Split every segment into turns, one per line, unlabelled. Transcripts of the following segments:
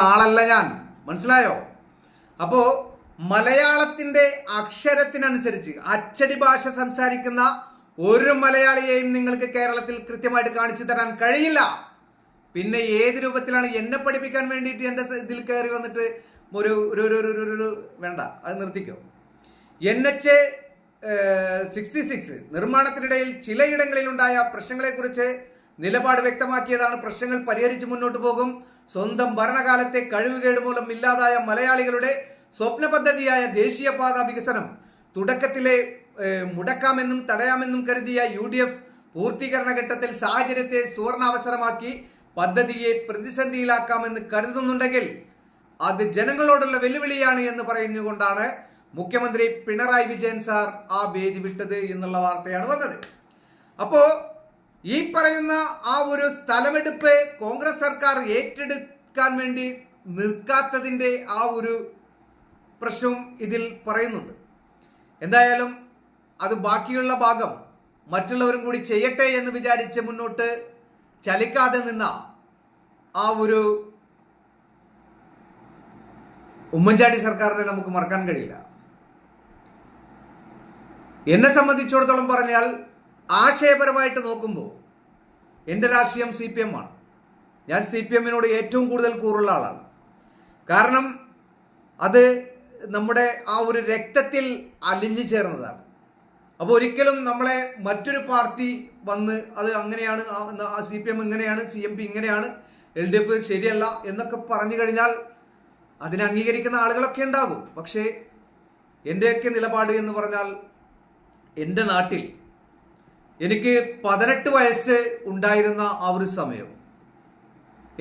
ആളല്ല ഞാൻ, മനസ്സിലായോ? അപ്പോ മലയാളത്തിന്റെ അക്ഷരത്തിനനുസരിച്ച് അച്ചടി ഭാഷ സംസാരിക്കുന്ന ഒരു മലയാളിയെയും നിങ്ങൾക്ക് കേരളത്തിൽ കൃത്യമായിട്ട് കാണിച്ചു തരാൻ കഴിയില്ല. പിന്നെ ഏത് രൂപത്തിലാണ് എന്നെ പഠിപ്പിക്കാൻ വേണ്ടിയിട്ട് എൻ്റെ ഇതിൽ കയറി വന്നിട്ട് ഒരു വേണ്ട, അത് നിർത്തിക്കോ. NH-66 നിർമ്മാണത്തിനിടയിൽ ചിലയിടങ്ങളിലുണ്ടായ പ്രശ്നങ്ങളെക്കുറിച്ച് നിലപാട് വ്യക്തമാക്കിയതാണ്. പ്രശ്നങ്ങൾ പരിഹരിച്ച് മുന്നോട്ട് പോകും. സ്വന്തം ഭരണകാലത്തെ കഴിവുകേട് മൂലം ഇല്ലാതായ മലയാളികളുടെ സ്വപ്ന പദ്ധതിയായ ദേശീയപാത വികസനം തുടക്കത്തിലെ മുടക്കാമെന്നും തടയാമെന്നും കരുതിയ UDF പൂർത്തീകരണ ഘട്ടത്തിൽ സാഹചര്യത്തെ സുവർണാവസരമാക്കി പദ്ധതിയെ പ്രതിസന്ധിയിലാക്കാമെന്ന് കരുതുന്നുണ്ടെങ്കിൽ അത് ജനങ്ങളോടുള്ള വെല്ലുവിളിയാണ് എന്ന് പറഞ്ഞുകൊണ്ടാണ് മുഖ്യമന്ത്രി പിണറായി വിജയൻ സാർ ആ വേദി വിട്ടത് എന്നുള്ള വാർത്തയാണ് വന്നത്. അപ്പോ ഈ പറയുന്ന ആ ഒരു സ്ഥലമെടുപ്പ് കോൺഗ്രസ് സർക്കാർ ഏറ്റെടുക്കാൻ വേണ്ടി നിൽക്കാത്തതിൻ്റെ ആ ഒരു പ്രശ്നവും ഇതിൽ പറയുന്നുണ്ട്. എന്തായാലും അത് ബാക്കിയുള്ള ഭാഗം മറ്റുള്ളവരും കൂടി ചെയ്യട്ടെ എന്ന് വിചാരിച്ച് മുന്നോട്ട് ചലിക്കാതെ നിന്ന ആ ഒരു ഉമ്മൻചാണ്ടി സർക്കാരിനെ നമുക്ക് മറക്കാൻ കഴിയില്ല. എന്നെ സംബന്ധിച്ചിടത്തോളം പറഞ്ഞാൽ ആശയപരമായിട്ട് നോക്കുമ്പോൾ എൻ്റെ രാഷ്ട്രീയം CPM ആണ്. ഞാൻ CPM-നോട് ഏറ്റവും കൂടുതൽ കൂറുള്ള ആളാണ്. കാരണം അത് നമ്മുടെ ആ ഒരു രക്തത്തിൽ അലിഞ്ഞു ചേർന്നതാണ്. അപ്പോൾ ഒരിക്കലും നമ്മളെ മറ്റൊരു പാർട്ടി വന്ന് അത് അങ്ങനെയാണ്, CPM ഇങ്ങനെയാണ്, CMP ഇങ്ങനെയാണ്, LDF ശരിയല്ല എന്നൊക്കെ പറഞ്ഞു കഴിഞ്ഞാൽ അതിനെ അംഗീകരിക്കുന്ന ആളുകളൊക്കെ ഉണ്ടാകും. പക്ഷേ എൻ്റെയൊക്കെ നിലപാട് എന്ന് പറഞ്ഞാൽ എൻ്റെ നാട്ടിൽ എനിക്ക് 18 വയസ്സ് ഉണ്ടായിരുന്ന ആ ഒരു സമയം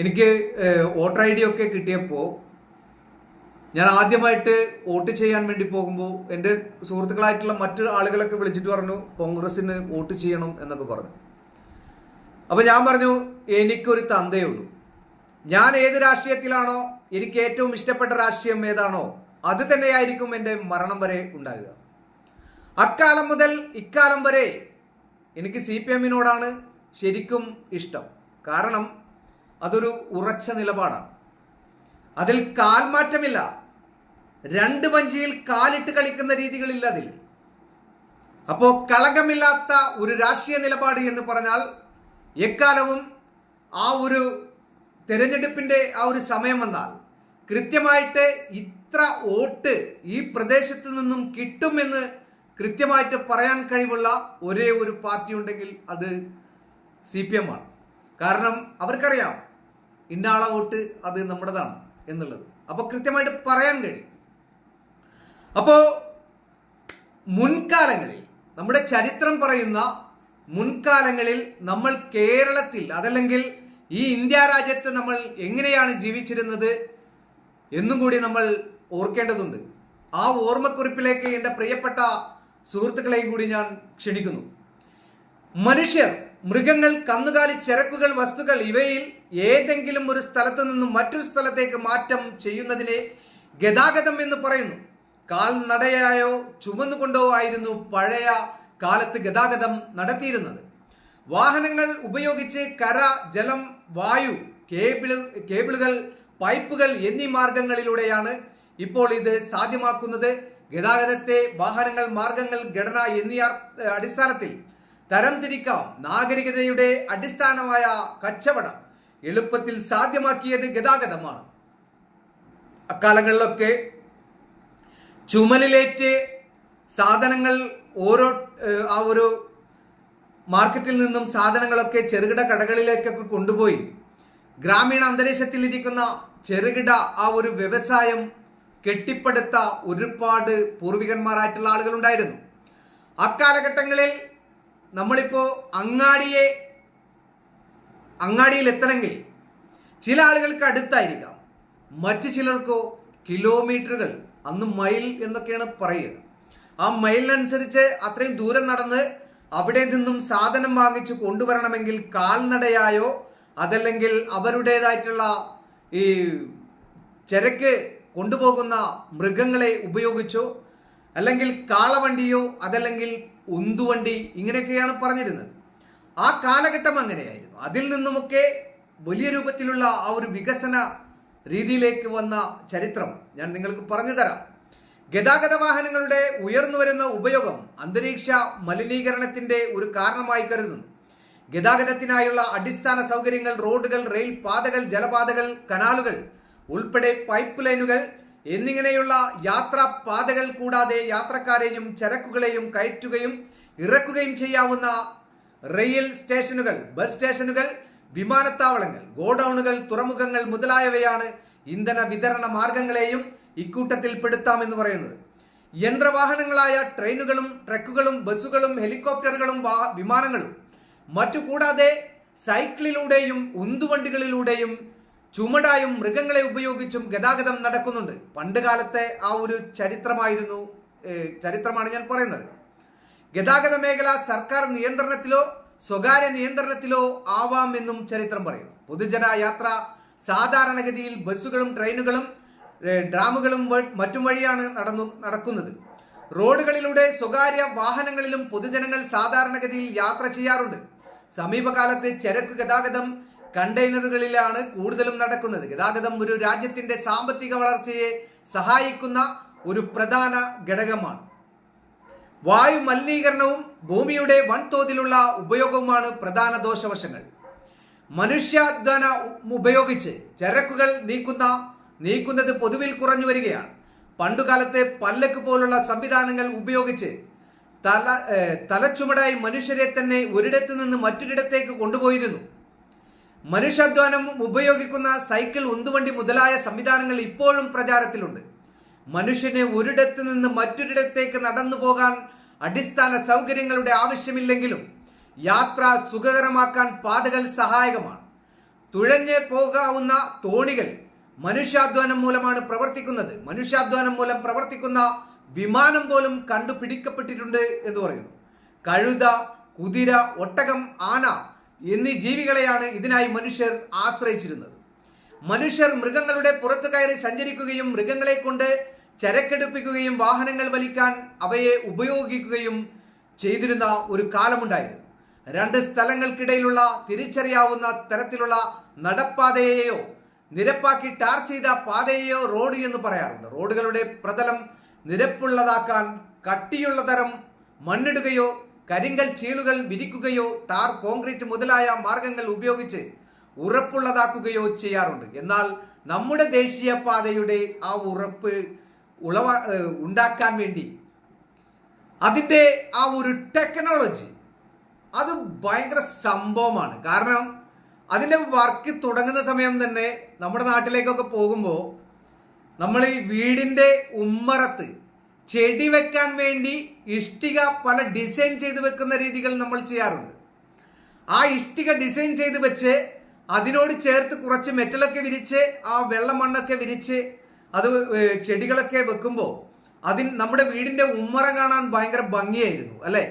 എനിക്ക് വോട്ടർ ID ഒക്കെ കിട്ടിയപ്പോൾ ഞാൻ ആദ്യമായിട്ട് വോട്ട് ചെയ്യാൻ വേണ്ടി പോകുമ്പോൾ എൻ്റെ സുഹൃത്തുക്കളായിട്ടുള്ള മറ്റു ആളുകളൊക്കെ വിളിച്ചിട്ട് പറഞ്ഞു കോൺഗ്രസിന് വോട്ട് ചെയ്യണം എന്നൊക്കെ പറഞ്ഞു. അപ്പോൾ ഞാൻ പറഞ്ഞു എനിക്കൊരു തന്തയേ ഉള്ളൂ. ഞാൻ ഏത് രാഷ്ട്രീയത്തിലാണോ എനിക്ക് ഏറ്റവും ഇഷ്ടപ്പെട്ട രാഷ്ട്രീയം ഏതാണോ അത് തന്നെയായിരിക്കും എൻ്റെ മരണം വരെ ഉണ്ടാകുക. അക്കാലം മുതൽ ഇക്കാലം വരെ എനിക്ക് CPM-നോടാണ് ശരിക്കും ഇഷ്ടം. കാരണം അതൊരു ഉറച്ച നിലപാടാണ്. അതിൽ കാൽമാറ്റമില്ല. രണ്ട് വഞ്ചിയിൽ കാലിട്ട് കളിക്കുന്ന രീതികളില്ല അതിൽ. അപ്പോൾ കളങ്കമില്ലാത്ത ഒരു രാഷ്ട്രീയ നിലപാട് എന്ന് പറഞ്ഞാൽ എക്കാലവും ആ ഒരു തെരഞ്ഞെടുപ്പിന്റെ ആ ഒരു സമയം വന്നാൽ കൃത്യമായിട്ട് ഇത്ര വോട്ട് ഈ പ്രദേശത്ത് നിന്നും കിട്ടുമെന്ന് കൃത്യമായിട്ട് പറയാൻ കഴിവുള്ള ഒരേ ഒരു പാർട്ടി ഉണ്ടെങ്കിൽ അത് CPM ആണ്. കാരണം അവർക്കറിയാം ഇന്നാളെ വോട്ട് അത് നമ്മുടേതാണ് എന്നുള്ളത്. അപ്പോൾ കൃത്യമായിട്ട് പറയാൻ കഴിയും. അപ്പോൾ മുൻകാലങ്ങളിൽ നമ്മുടെ ചരിത്രം പറയുന്ന മുൻകാലങ്ങളിൽ നമ്മൾ കേരളത്തിൽ അതല്ലെങ്കിൽ ഈ ഇന്ത്യ രാജ്യത്ത് നമ്മൾ എങ്ങനെയാണ് ജീവിച്ചിരുന്നത് എന്നും കൂടി നമ്മൾ ഓർക്കേണ്ടതുണ്ട്. ആ ഓർമ്മക്കുറിപ്പിലേക്ക് എൻ്റെ പ്രിയപ്പെട്ട സുഹൃത്തുക്കളെയും കൂടി ഞാൻ ക്ഷണിക്കുന്നു. മനുഷ്യർ, മൃഗങ്ങൾ, കന്നുകാലി, ചരക്കുകൾ, വസ്തുക്കൾ ഇവയിൽ ഏതെങ്കിലും ഒരു സ്ഥലത്തു നിന്നും മറ്റൊരു സ്ഥലത്തേക്ക് മാറ്റം ചെയ്യുന്നതിനെ ഗതാഗതം എന്ന് പറയുന്നു. കാൽനടയായോ ചുമന്നുകൊണ്ടോ ആയിരുന്നു പഴയ കാലത്ത് ഗതാഗതം നടത്തിയിരുന്നത്. വാഹനങ്ങൾ ഉപയോഗിച്ച് കര, ജലം, വായു, കേബിളുകൾ, പൈപ്പുകൾ എന്നീ മാർഗങ്ങളിലൂടെയാണ് ഇപ്പോൾ ഇത് സാധ്യമാക്കുന്നത്. ഗതാഗതത്തെ വാഹനങ്ങൾ, മാർഗങ്ങൾ, ഘടന എന്നീ അടിസ്ഥാനത്തിൽ തരംതിരിക്കാം. നാഗരികതയുടെ അടിസ്ഥാനമായ കച്ചവടം എളുപ്പത്തിൽ സാധ്യമാക്കിയത് ഗതാഗതമാണ്. അക്കാലങ്ങളിലൊക്കെ ചുമലിലേറ്റ് സാധനങ്ങൾ ഓരോ ആ ഒരു മാർക്കറ്റിൽ നിന്നും സാധനങ്ങളൊക്കെ ചെറുകിട കടകളിലേക്കൊക്കെ കൊണ്ടുപോയി ഗ്രാമീണ അന്തരീക്ഷത്തിലിരിക്കുന്ന ചെറുകിട ആ ഒരു വ്യവസായം കെട്ടിപ്പടുത്ത ഒരുപാട് പൂർവികന്മാരായിട്ടുള്ള ആളുകളുണ്ടായിരുന്നു. അക്കാലഘട്ടങ്ങളിൽ നമ്മളിപ്പോ അങ്ങാടിയിൽ എത്തണമെങ്കിൽ ചില ആളുകൾക്ക് അടുത്തായിരിക്കാം, മറ്റു ചിലർക്കോ കിലോമീറ്ററുകൾ, അന്ന് മൈൽ എന്നൊക്കെയാണ് പറയുക. ആ മൈലിനനുസരിച്ച് അത്രയും ദൂരം നടന്ന് അവിടെ നിന്നും സാധനം വാങ്ങിച്ചു കൊണ്ടുവരണമെങ്കിൽ കാൽനടയായോ അതല്ലെങ്കിൽ അവരുടേതായിട്ടുള്ള ഈ ചരക്ക് കൊണ്ടുപോകുന്ന മൃഗങ്ങളെ ഉപയോഗിച്ചോ അല്ലെങ്കിൽ കാളവണ്ടിയോ അതല്ലെങ്കിൽ ഉന്തുവണ്ടി ഇങ്ങനെയൊക്കെയാണ് പറഞ്ഞിരുന്നത്. ആ കാലഘട്ടം അങ്ങനെയായിരുന്നു. അതിൽ നിന്നുമൊക്കെ വലിയ രൂപത്തിലുള്ള ആ ഒരു വികസന രീതിയിലേക്ക് വന്ന ചരിത്രം ഞാൻ നിങ്ങൾക്ക് പറഞ്ഞു തരാം. ഗതാഗത വാഹനങ്ങളുടെ ഉയർന്നു വരുന്ന ഉപയോഗം അന്തരീക്ഷ മലിനീകരണത്തിന്റെ ഒരു കാരണമായി കരുതുന്നു. ഗതാഗതത്തിനായുള്ള അടിസ്ഥാന സൗകര്യങ്ങൾ, റോഡുകൾ, റെയിൽ പാതകൾ, ജലപാതകൾ, കനാലുകൾ ഉൾപ്പെടെ പൈപ്പ് ലൈനുകൾ എന്നിങ്ങനെയുള്ള യാത്രാ പാതകൾ കൂടാതെ യാത്രക്കാരെയും ചരക്കുകളെയും കയറ്റുകയും ഇറക്കുകയും ചെയ്യാവുന്ന റെയിൽ സ്റ്റേഷനുകൾ, ബസ് സ്റ്റേഷനുകൾ, വിമാനത്താവളങ്ങൾ, ഗോഡൌണുകൾ, തുറമുഖങ്ങൾ മുതലായവയാണ് ഇന്ധന വിതരണ മാർഗങ്ങളെയും ഇക്കൂട്ടത്തിൽ പെടുത്താമെന്ന് പറയുന്നത്. യന്ത്രവാഹനങ്ങളായ ട്രെയിനുകളും ട്രക്കുകളും ബസ്സുകളും ഹെലികോപ്റ്ററുകളും വിമാനങ്ങളും മറ്റു കൂടാതെ സൈക്കിളിലൂടെയും ഉന്തുവണ്ടികളിലൂടെയും ചുമടായും മൃഗങ്ങളെ ഉപയോഗിച്ചും ഗതാഗതം നടക്കുന്നുണ്ട്. പണ്ട് കാലത്തെ ആ ഒരു ചരിത്രമാണ് ഞാൻ പറയുന്നത്. ഗതാഗത മേഖല സർക്കാർ നിയന്ത്രണത്തിലോ സ്വകാര്യ നിയന്ത്രണത്തിലോ ആവാമെന്നും ചരിത്രം പറയും. പൊതുജന യാത്ര സാധാരണഗതിയിൽ ബസ്സുകളും ട്രെയിനുകളും ഡ്രാമുകളും മറ്റും വഴിയാണ് നടക്കുന്നത്. റോഡുകളിലൂടെ സ്വകാര്യ വാഹനങ്ങളിലും പൊതുജനങ്ങൾ സാധാരണഗതിയിൽ യാത്ര ചെയ്യാറുണ്ട്. സമീപകാലത്ത് ചരക്ക് ഗതാഗതം കണ്ടെയ്നറുകളിലാണ് കൂടുതലും നടക്കുന്നത്. ഗതാഗതം ഒരു രാജ്യത്തിന്റെ സാമ്പത്തിക വളർച്ചയെ സഹായിക്കുന്ന ഒരു പ്രധാന ഘടകമാണ്. വായു മലിനീകരണവും ഭൂമിയുടെ വൻതോതിലുള്ള ഉപയോഗവുമാണ് പ്രധാന ദോഷവശങ്ങൾ. മനുഷ്യാധ്വാനം ഉപയോഗിച്ച് ചരക്കുകൾ നീക്കുന്നത് പൊതുവിൽ കുറഞ്ഞു വരികയാണ്. പണ്ടുകാലത്തെ പല്ലക്ക് പോലുള്ള സംവിധാനങ്ങൾ ഉപയോഗിച്ച് തലച്ചുമടായി മനുഷ്യരെ തന്നെ ഒരിടത്ത് നിന്ന് മറ്റൊരിടത്തേക്ക് കൊണ്ടുപോയിരുന്നു. മനുഷ്യാധ്വാനം ഉപയോഗിക്കുന്ന സൈക്കിൾ, ഉന്തുവണ്ടി മുതലായ സംവിധാനങ്ങൾ ഇപ്പോഴും പ്രചാരത്തിലുണ്ട്. മനുഷ്യനെ ഒരിടത്ത് നിന്ന് മറ്റൊരിടത്തേക്ക് നടന്നു പോകാൻ അടിസ്ഥാന സൗകര്യങ്ങളുടെ ആവശ്യമില്ലെങ്കിലും യാത്ര സുഖകരമാക്കാൻ പാതകൾ സഹായകമാണ്. തുഴഞ്ഞ് പോകാവുന്ന തോണികൾ മനുഷ്യാധ്വാനം മൂലമാണ് പ്രവർത്തിക്കുന്നത്. മനുഷ്യാധ്വാനം മൂലം പ്രവർത്തിക്കുന്ന വിമാനം പോലും കണ്ടുപിടിക്കപ്പെട്ടിട്ടുണ്ട് എന്ന് പറയുന്നു. കഴുത, കുതിര, ഒട്ടകം, ആന എന്നീ ജീവികളെയാണ് ഇതിനായി മനുഷ്യർ ആശ്രയിച്ചിരുന്നത്. മനുഷ്യർ മൃഗങ്ങളുടെ പുറത്തു കയറി സഞ്ചരിക്കുകയും മൃഗങ്ങളെ കൊണ്ട് ചരക്കെടുപ്പിക്കുകയും വാഹനങ്ങൾ വലിക്കാൻ അവയെ ഉപയോഗിക്കുകയും ചെയ്തിരുന്ന ഒരു കാലമുണ്ടായിരുന്നു. രണ്ട് സ്ഥലങ്ങൾക്കിടയിലുള്ള തിരിച്ചറിയാവുന്ന തരത്തിലുള്ള നടപ്പാതയെയോ നിരപ്പാക്കി ടാർ ചെയ്ത പാതയെയോ റോഡ് എന്ന് പറയാറുണ്ട്. റോഡുകളുടെ പ്രതലം നിരപ്പുള്ളതാക്കാൻ കട്ടിയുള്ള തരം മണ്ണിടുകയോ കരിങ്കൽ ചീളുകൾ വിരിക്കുകയോ ടാർ, കോൺക്രീറ്റ് മുതലായ മാർഗങ്ങൾ ഉപയോഗിച്ച് ഉറപ്പുള്ളതാക്കുകയോ ചെയ്യാറുണ്ട്. എന്നാൽ നമ്മുടെ ദേശീയപാതയുടെ ആ ഉറപ്പ് ഉണ്ടാക്കാൻ വേണ്ടി അതിൻ്റെ ആ ഒരു ടെക്നോളജി അത് ഭയങ്കര സംഭവമാണ്. കാരണം അതിൻ്റെ വർക്ക് തുടങ്ങുന്ന സമയം തന്നെ നമ്മുടെ നാട്ടിലേക്കൊക്കെ പോകുമ്പോൾ നമ്മൾ ഈ വീടിൻ്റെ ഉമ്മറത്ത് ചെടി വെക്കാൻ വേണ്ടി ഇഷ്ടിക പല ഡിസൈൻ ചെയ്ത് വെക്കുന്ന രീതികൾ നമ്മൾ ചെയ്യാറുണ്ട്. ആ ഇഷ്ടിക ഡിസൈൻ ചെയ്ത് വെച്ച് അതിനോട് ചേർത്ത് കുറച്ച് മെറ്റലൊക്കെ വിരിച്ച് ആ വെള്ള മണ്ണൊക്കെ വിരിച്ച് അത് ചെടികളൊക്കെ വെക്കുമ്പോൾ നമ്മുടെ വീടിൻ്റെ ഉമ്മറ കാണാൻ ഭയങ്കര ഭംഗിയായിരുന്നു അല്ലേ.